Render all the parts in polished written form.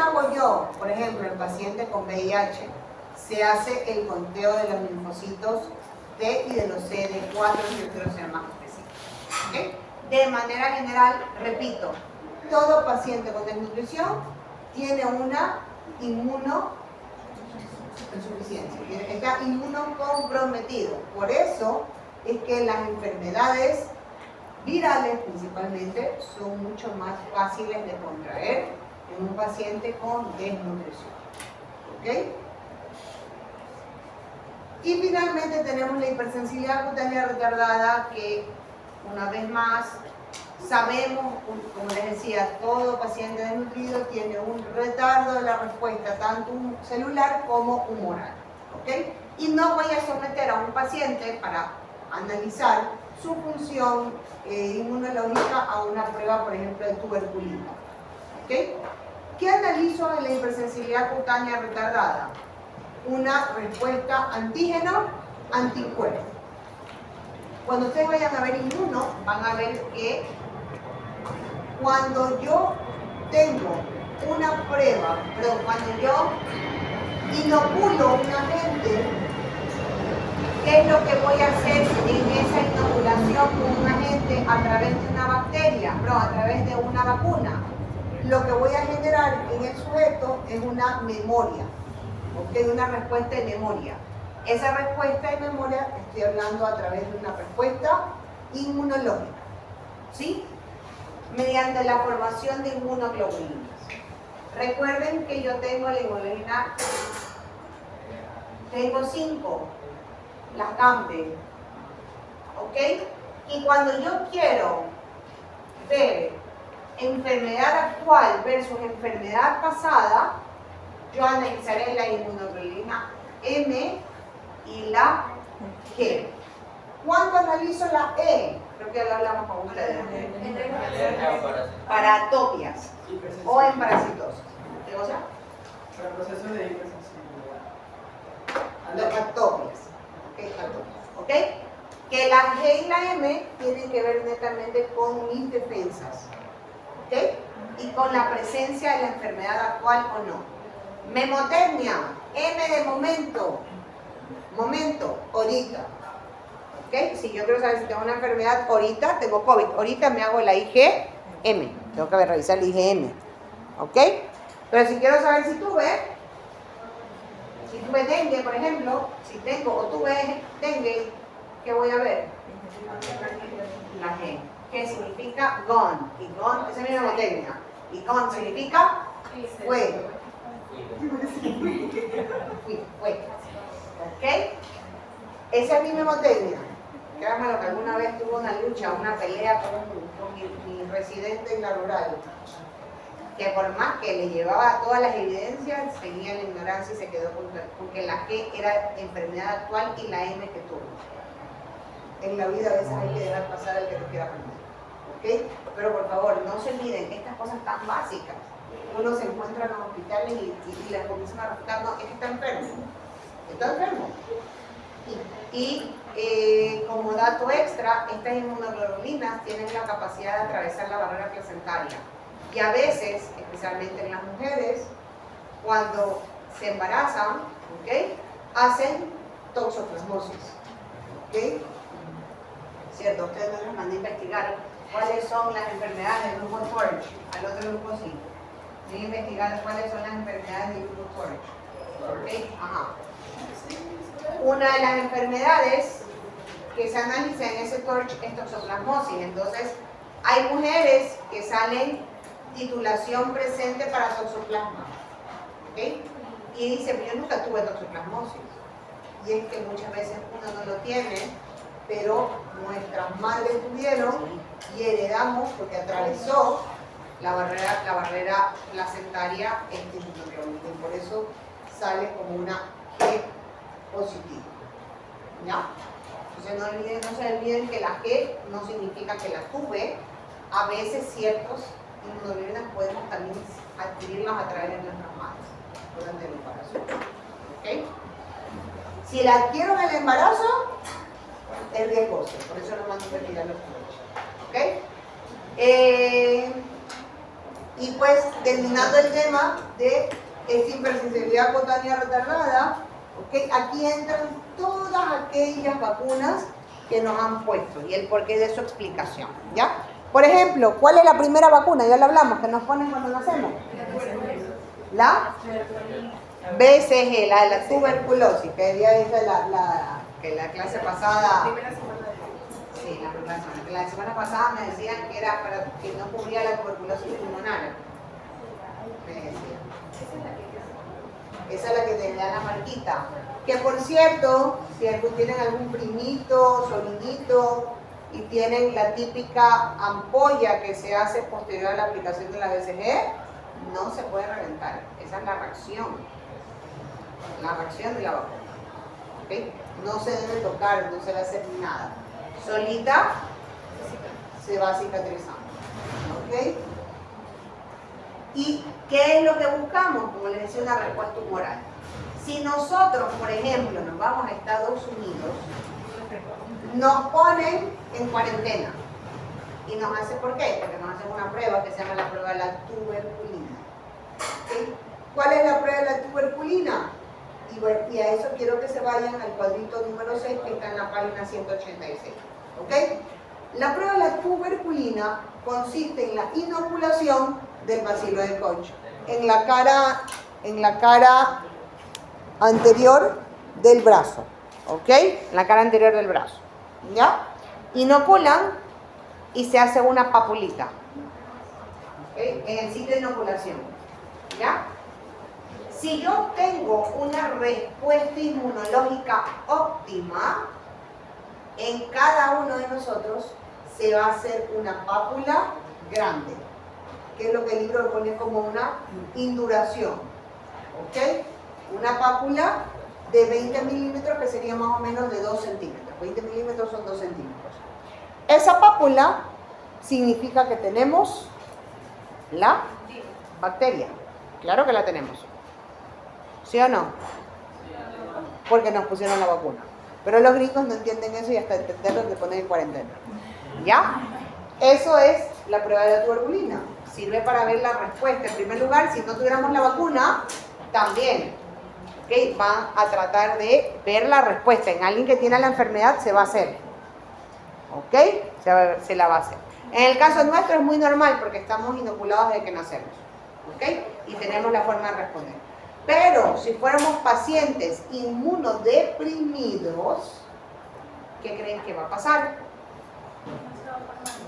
hago yo? Por ejemplo, el paciente con VIH, se hace el conteo de los linfocitos T y de los CD4, si yo quiero ser más específico. ¿Okay? De manera general, repito, todo paciente con desnutrición tiene una inmunoinsuficiencia, está inmunocomprometido. Por eso es que las enfermedades virales principalmente son mucho más fáciles de contraer en un paciente con desnutrición. ¿Ok? Y finalmente tenemos la hipersensibilidad cutánea retardada, que una vez más sabemos, como les decía, todo paciente desnutrido tiene un retardo de la respuesta, tanto celular como humoral. ¿Ok? Y no voy a someter a un paciente para analizar su función inmunológica a una prueba, por ejemplo, de tuberculina. ¿Ok? ¿Qué analizo en la hipersensibilidad cutánea retardada? Una respuesta antígeno-anticuerpo. Cuando ustedes vayan a ver inmuno, van a ver que cuando yo tengo una prueba, perdón, cuando yo inoculo un agente, ¿qué es lo que voy a hacer en esa inoculación con un agente a través de una bacteria, a través de una vacuna? Lo que voy a generar en el sujeto es una memoria, ¿ok? Una respuesta de memoria. Esa respuesta de memoria, estoy hablando a través de una respuesta inmunológica, ¿sí? Mediante la formación de inmunoglobulinas. Recuerden que yo tengo la inmunoglobulina, tengo 5, las Campbell, ¿ok? Y cuando yo quiero ver enfermedad actual versus enfermedad pasada, yo analizaré la inmunoglobulina M y la G. ¿Cuándo analizo la E? Creo que ya lo hablamos con ustedes. Para atopias o en parasitosis. ¿Qué cosa? Para el proceso de hipersensibilidad. Atopias. ¿Ok? Que la G y la M tienen que ver netamente con mis defensas. ¿Ok? Y con la presencia de la enfermedad actual o no. Memotecnia, M de momento, ahorita. ¿Ok? Si yo quiero saber si tengo una enfermedad ahorita, tengo COVID, ahorita me hago la IgM. Tengo que revisar la IgM. ¿Ok? Pero si quiero saber si tuve dengue, por ejemplo, si tengo o tuve dengue, ¿qué voy a ver? La G. ¿Qué significa gone? Y gone, esa es mi memotecnia. Y gone significa fue. Fue. ¿Ok? Esa es mi memotecnia. Créanme lo que alguna vez tuve una lucha, una pelea con mi residente en la rural, que por más que le llevaba todas las evidencias, seguía en la ignorancia y se quedó con que la G era enfermedad actual y la M que tuvo. En la vida a veces hay que dejar pasar al que no quiera aprender. ¿Ok? Pero por favor, no se olviden estas cosas tan básicas. Uno se encuentra en los hospitales y les comienzan a refutar, no, es que está enfermo. Está enfermo. Y como dato extra, estas inmunoglobulinas tienen la capacidad de atravesar la barrera placentaria. Y a veces, especialmente en las mujeres, cuando se embarazan, ¿okay?, hacen toxoplasmosis. ¿Okay? ¿Cierto? Ustedes no les mandé a investigar cuáles son las enfermedades del grupo TORCH, al otro grupo sí. Voy a investigar cuáles son las enfermedades del grupo TORCH. ¿Okay? Ajá. Una de las enfermedades que se analiza en ese TORCH es toxoplasmosis. Entonces, hay mujeres que salen titulación presente para toxoplasma. ¿Ok? Y dice, yo nunca tuve toxoplasmosis. Y es que muchas veces uno no lo tiene, pero nuestras madres tuvieron y heredamos porque atravesó la barrera placentaria este inmunoglobulina. Y por eso sale como una G positiva. ¿Ya? Entonces no se olviden que la G no significa que la tuve. A veces ciertos inmunoglobulinas podemos también adquirirlas a través de nuestras madres durante el embarazo. ¿Ok? Si la adquiero en el embarazo, es riesgoso. Por eso no mando a investigar los TORCH. ¿Ok? Y pues terminando el tema de esta hipersensibilidad cutánea retardada, ¿okay? Aquí entran todas aquellas vacunas que nos han puesto y el porqué de su explicación, ¿ya? Por ejemplo, ¿cuál es la primera vacuna? Ya lo hablamos, que nos ponen cuando nacemos. La BCG, la de la tuberculosis, que había dicho que la clase pasada. Sí, la primera semana. La semana pasada me decían que era para que no cubría la tuberculosis pulmonar. Me decían. Esa es la que te da la marquita. Que por cierto, si tienen algún primito, sobrinito y tienen la típica ampolla que se hace posterior a la aplicación de la BCG, no se puede reventar. Esa es la reacción de la vacuna. ¿Okay? No se debe tocar, no se le hace nada. Solita se va cicatrizando. ¿Ok? ¿Y qué es lo que buscamos? Como les decía, una respuesta tumoral. Si nosotros, por ejemplo, nos vamos a Estados Unidos, nos ponen en cuarentena. ¿Y nos hacen por qué? Porque nos hacen una prueba que se llama la prueba de la tuberculina. ¿Okay? ¿Cuál es la prueba de la tuberculina? Y a eso quiero que se vayan al cuadrito número 6 que está en la página 186. ¿Ok? La prueba de la tuberculina consiste en la inoculación del bacilo de Koch en la cara anterior del brazo. ¿Ok? En la cara anterior del brazo. ¿Ya? Inoculan y se hace una papulita. ¿Ok? En el sitio de inoculación. ¿Ya? Si yo tengo una respuesta inmunológica óptima, en cada uno de nosotros se va a hacer una pápula grande, que es lo que el libro lo pone como una induración. ¿Ok? Una pápula de 20 milímetros, que sería más o menos de 2 centímetros. 20 milímetros son 2 centímetros. Esa pápula significa que tenemos la bacteria. Claro que la tenemos. ¿Sí o no? Porque nos pusieron la vacuna. Pero los gringos no entienden eso y hasta entenderlo te ponen en cuarentena. ¿Ya? Eso es la prueba de la tuberculina. Sirve para ver la respuesta. En primer lugar, si no tuviéramos la vacuna, también. ¿Okay? Van a tratar de ver la respuesta. En alguien que tiene la enfermedad se va a hacer. ¿Ok? Se la va a hacer. En el caso nuestro es muy normal porque estamos inoculados desde que nacemos. ¿Ok? Y tenemos la forma de responder. Pero si fuéramos pacientes inmunodeprimidos, ¿qué creen que va a pasar?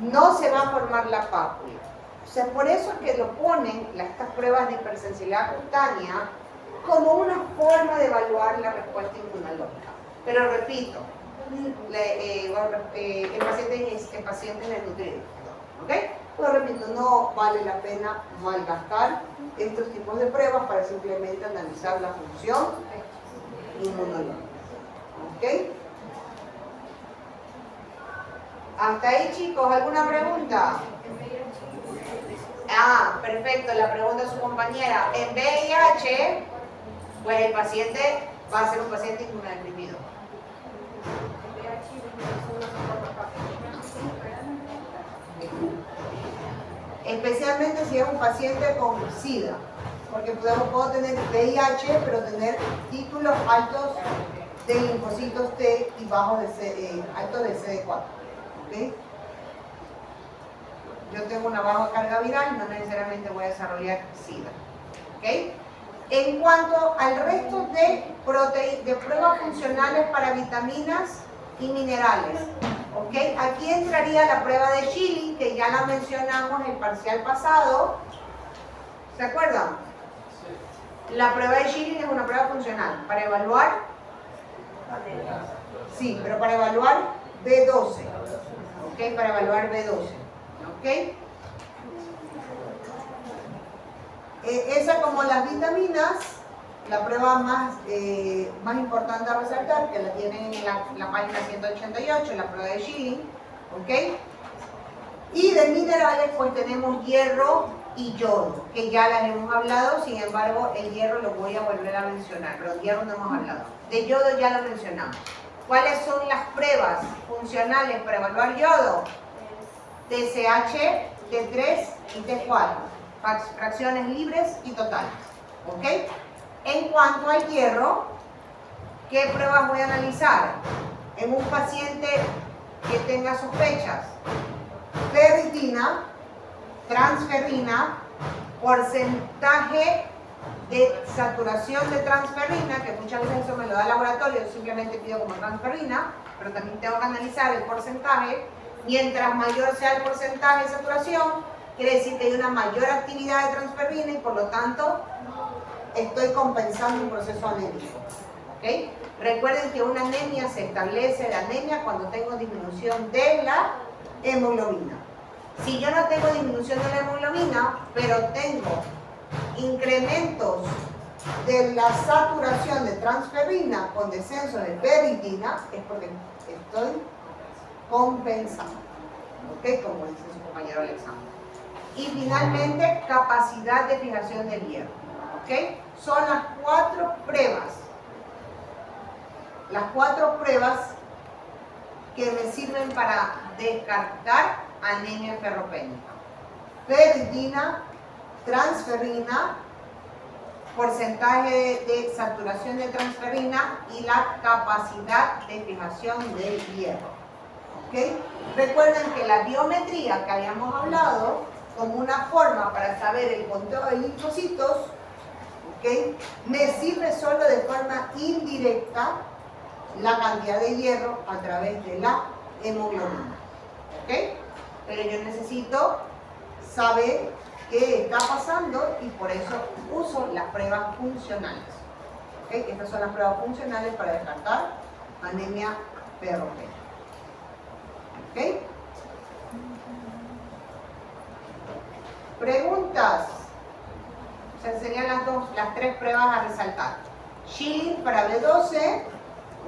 No se va a formar la pápula. O sea, por eso es que lo ponen estas pruebas de hipersensibilidad cutánea como una forma de evaluar la respuesta inmunológica. Pero repito, en pacientes desnutridos. ¿Ok? Pero repito, no vale la pena malgastar estos tipos de pruebas para simplemente analizar la función inmunológica. ¿Ok? Hasta ahí, chicos, ¿alguna pregunta? Ah, perfecto, la pregunta de su compañera. En VIH, pues el paciente va a ser un paciente inmunodeprimido. Especialmente si es un paciente con SIDA, porque puedo tener VIH, pero tener títulos altos de linfocitos T y bajos de altos de CD4. ¿Okay? Yo tengo una baja carga viral, no necesariamente voy a desarrollar SIDA. ¿Okay? En cuanto al resto de pruebas funcionales para vitaminas y minerales, ¿okay? Aquí entraría la prueba de Schilling, que ya la mencionamos en el parcial pasado. ¿Se acuerdan? La prueba de Schilling es una prueba funcional para evaluar. Sí, pero para evaluar B12. ¿Ok? Para evaluar B12. ¿Ok? Esa, como las vitaminas, la prueba más importante a resaltar, que la tienen en la página 188, la prueba de Schilling. ¿Ok? Y de minerales, pues tenemos hierro y yodo, que ya las hemos hablado. Sin embargo, el hierro lo voy a volver a mencionar, pero el hierro no hemos hablado. De yodo ya lo mencionamos. ¿Cuáles son las pruebas funcionales para evaluar yodo? TSH, T3 y T4. fracciones libres y totales. ¿Ok? En cuanto al hierro, ¿qué pruebas voy a analizar? En un paciente que tenga sospechas: ferritina, transferrina, porcentaje de saturación de transferrina, que muchas veces eso me lo da el laboratorio, yo simplemente pido como transferrina, pero también tengo que analizar el porcentaje. Mientras mayor sea el porcentaje de saturación, quiere decir que hay una mayor actividad de transferrina y por lo tanto estoy compensando un proceso anémico. ¿Okay? Recuerden que una anemia se establece la anemia cuando tengo disminución de la hemoglobina. Si yo no tengo disminución de la hemoglobina, pero tengo incrementos de la saturación de transferrina con descenso de ferritina, es porque estoy compensando. ¿Ok? Como dice su compañero Alexander. Y finalmente, capacidad de fijación del hierro. ¿Ok? Son las 4 pruebas. Las 4 pruebas que me sirven para descartar anemia ferropénica: ferritina, transferrina, porcentaje de saturación de transferina y la capacidad de fijación del hierro. ¿Okay? Recuerden que la biometría que habíamos hablado como una forma para saber el conteo de linfocitos, ¿okay?, me sirve solo de forma indirecta la cantidad de hierro a través de la hemoglobina. ¿Okay? Pero yo necesito saber qué está pasando y por eso uso las pruebas funcionales. ¿Okay? Estas son las pruebas funcionales para descartar anemia ferropénica. ¿Ok? Preguntas. O sea, serían las 3 pruebas a resaltar. Schilling para B12,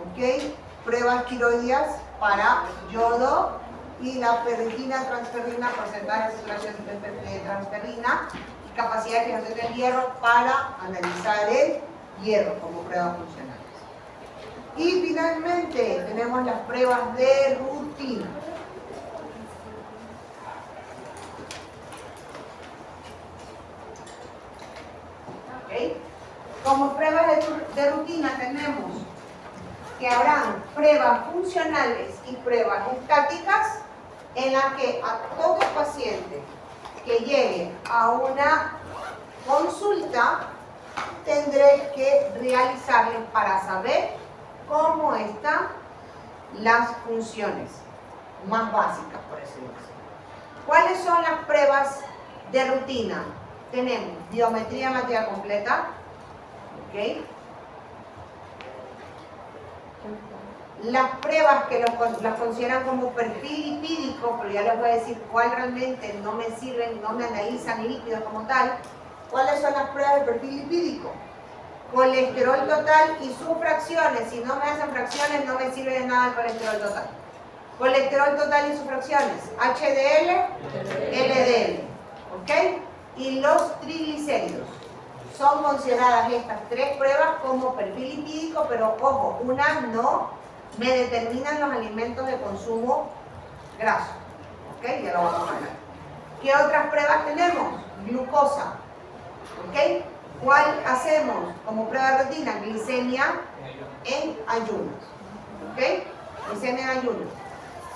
¿ok? Pruebas tiroideas para yodo y la ferritina, transferrina, porcentaje de saturación de transferrina y capacidad de fijación del hierro para analizar el hierro como pruebas funcionales. Y finalmente tenemos las pruebas de rutina. ¿Okay? Como pruebas de rutina tenemos que habrán pruebas funcionales y pruebas estáticas en las que a todo paciente que llegue a una consulta tendré que realizarle para saber cómo están las funciones más básicas, por decirlo así. ¿Cuáles son las pruebas de rutina? Tenemos biometría hemática completa, ¿ok? Las pruebas que las consideran como perfil lipídico, pero ya les voy a decir cuál realmente no me sirven, no me analizan lípidos como tal. ¿Cuáles son las pruebas de perfil lipídico? Colesterol total y sus fracciones. Si no me hacen fracciones, no me sirve de nada el colesterol total. Colesterol total y sus fracciones: HDL, LDL, ¿ok? Y los triglicéridos. Son consideradas estas 3 pruebas como perfil lipídico, pero ojo, una no me determinan los alimentos de consumo graso. ¿Ok? Ya lo vamos a hablar. ¿Qué otras pruebas tenemos? Glucosa. ¿Ok? ¿Cuál hacemos como prueba de rutina? Glicemia en ayunas. ¿Ok? Glicemia en ayunas.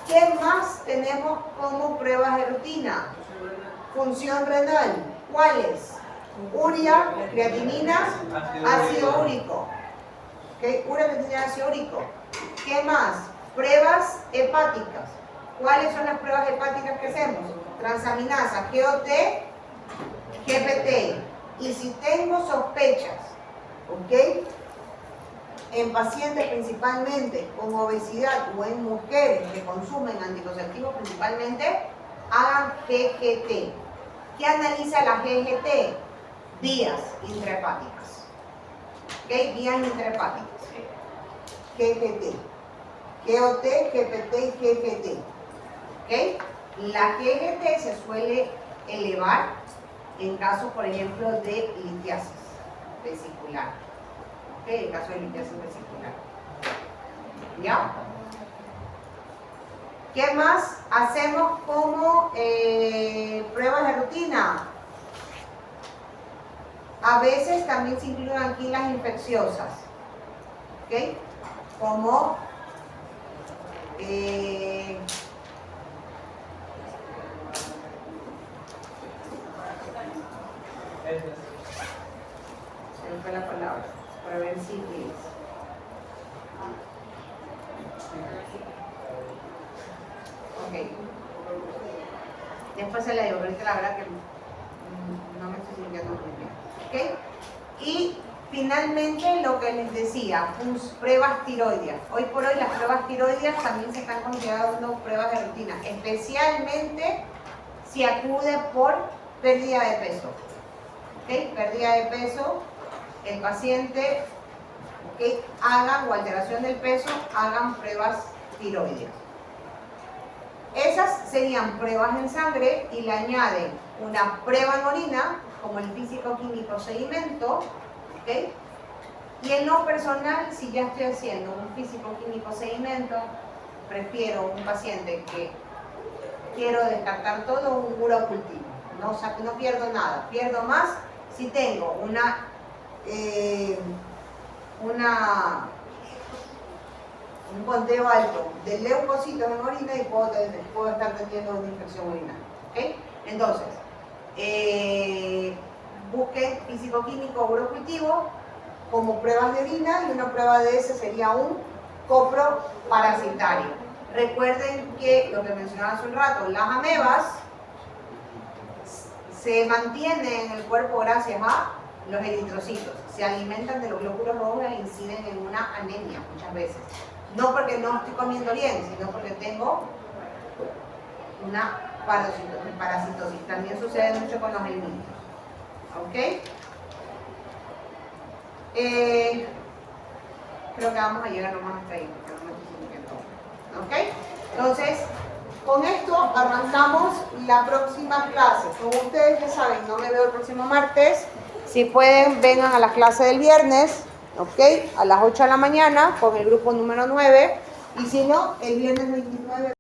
¿Qué más tenemos como pruebas de rutina? Función renal. ¿Cuáles? Urea, creatinina, ácido úrico. ¿Okay? Urea, creatinina, ácido úrico. ¿Qué más? Pruebas hepáticas. ¿Cuáles son las pruebas hepáticas que hacemos? Transaminasa, GOT, GPT. Y si tengo sospechas, ¿ok?, en pacientes principalmente con obesidad o en mujeres que consumen anticonceptivos principalmente, hagan GGT. ¿Qué analiza la GGT? Vías intrahepáticas. ¿Ok? Vías intrahepáticas. GGT. GOT, GPT y GGT. ¿Ok? La GGT se suele elevar en casos, por ejemplo, de litiasis vesicular. ¿Ok? En caso de litiasis vesicular. ¿Ya? ¿Qué más hacemos como pruebas de rutina? A veces también se incluyen aquí las infecciosas, ¿ok? Como se me fue la palabra, para ver si es. Ok. Después se la digo, pero es que la verdad que no me estoy sintiendo muy bien. ¿Ok? Y finalmente lo que les decía, pruebas tiroideas. Hoy por hoy las pruebas tiroideas también se están considerando pruebas de rutina, especialmente si acude por pérdida de peso. ¿Ok? Pérdida de peso, el paciente que hagan o alteración del peso, hagan pruebas tiroideas. Esas serían pruebas en sangre y le añaden una prueba en orina, como el físico-químico sedimento, ¿ok? Y en lo personal, si ya estoy haciendo un físico-químico sedimento, prefiero un paciente que quiero descartar todo, un urocultivo. No pierdo nada, pierdo más si tengo un conteo alto de leucocitos en orina y puedo estar teniendo una infección urinaria. ¿Okay? Entonces, busque físico-químico urocultivo como pruebas de orina y una prueba de ese sería un copro parasitario. Recuerden que lo que mencionaba hace un rato, las amebas se mantienen en el cuerpo gracias a los eritrocitos. Se alimentan de los glóbulos rojos e inciden en una anemia muchas veces. No porque no estoy comiendo bien, sino porque tengo una parasitosis. También sucede mucho con los helmintos. ¿Ok? Creo que vamos a llegar nomás hasta ahí, porque no me estoy sintiendo. ¿Ok? Entonces, con esto arrancamos la próxima clase. Como ustedes ya saben, no me veo el próximo martes. Si pueden, vengan a la clase del viernes, ¿ok? A las 8 de la mañana con el grupo número 9. Y si no, el viernes 29.